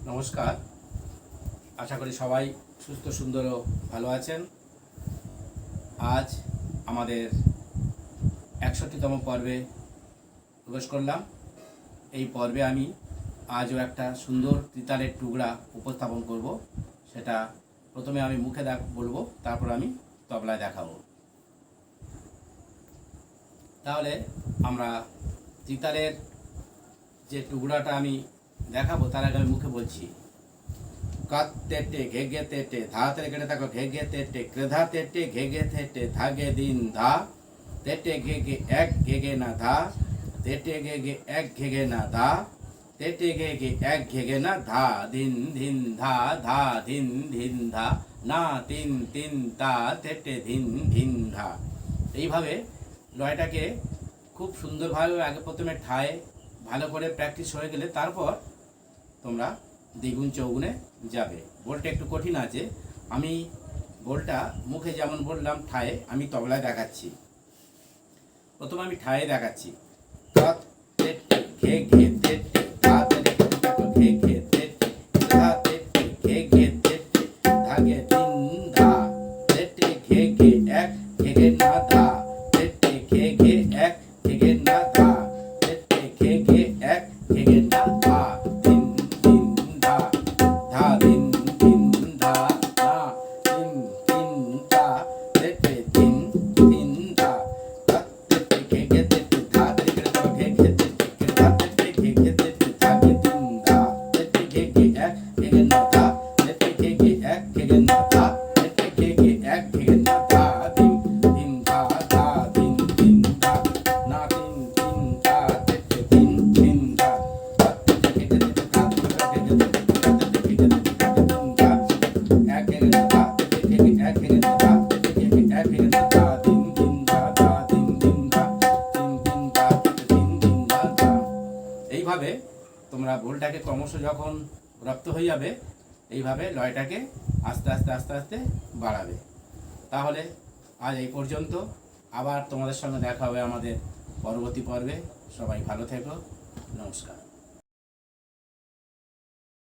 নমস্কার, আশা করি সবাই সুস্থ সুন্দর ও ভালো আছেন। আজ আমাদের ৬১তম পর্বে প্রবেশ করলাম। এই পর্বে আমি আজও একটা সুন্দর তিতালের টুকরা উপস্থাপন করব। সেটা প্রথমে আমি মুখে বলবো, তারপর আমি তবলায় দেখাবো। তাহলে আমরা তিতালের যে টুকরাটা আমি দেখাবো তার আগে আমি মুখে বলছি। কাত তেটে ঘে গে তেটে ধা তেরে কেটে থাকো ঘে গে তেটে ক্রেধা তেটে ঘে গে তেটে ধাগে দিন ধা তেটে ঘে গে এক ঘে গে না ধা তেটে ঘে গে এক ঘে গে না ধা তেটে ঘে গে এক ঘে গে না ধা দিন ধিন ধা ধা ধিন ধিন ধা না তিন তিন তা তেটে ধিন ধিন ধা। এইভাবে লয়টাকে খুব সুন্দরভাবে আগে প্রথমে ঠায় ভালো করে প্র্যাকটিস হয়ে গেলে তারপর তোমরা দ্বিগুণ চৌগুণে যাবে। বলটা একটু কঠিন আছে, আমি বলটা মুখে যেমন বললাম ঠায়ে আমি তবলায় দেখাচ্ছি। প্রথমে আমি ঠায়ে দেখাচ্ছি। ঘে ঘে তেটে ধা তেরে ঘে ঘে তেটে ধা তেটে ঘে ঘে তেটে ধাগে তিন ধা তেটে ঘে ঘে এক ঘে ঘে না ধা তেটে ঘে ঘে এক ঘে ঘে না ধা তেটে ঘে ঘে এক ঘে ঘে না ধা তিন তিন ধা ধা তিন তিন ধা না তিন তিন ধা তেটে তিন তিন ধা তেটে ঘে ঘে তেটে ধা তেরে ঘে ঘে তেটে ধা তেটে ঘে ঘে তেটে ধাগে তিন ধা তেটে ঘে ঘে এক ঘে ঘে না ধা তেটে ঘে ঘে এক ঘে ঘে না ধা তেটে ঘে ঘে এক ঘে ঘে না ধা তিন তিন ধা ধা তিন তিন ধা না তিন তিন ধা তেটে তিন তিন ধা তেটে ঘে ঘে তেটে ধা তেটে ঘে ঘে তেটে ঘে ঘে তেটে তিন ধা এক ঘে ঘে না ধা তেটে ঘে ঘে এক ঘে ঘে না ধা তেটে ঘে ঘে এক ঘে ঘে না ধা তিন তিন ধা ধা তিন তিন ধা তিন তিন ধা তেটে তিন তিন ধা ধা। এইভাবে তোমরা ভুলটাকে ক্রমশ যখন রপ্ত হয়ে যাবে এইভাবে লয়টাকে আস্তে আস্তে আস্তে আস্তে বাড়াবে। তাহলে আজ এই পর্যন্ত, আবার তোমাদের সঙ্গে দেখা হবে আমাদের পরবর্তী পর্বে। সবাই ভালো থেকো, নমস্কার।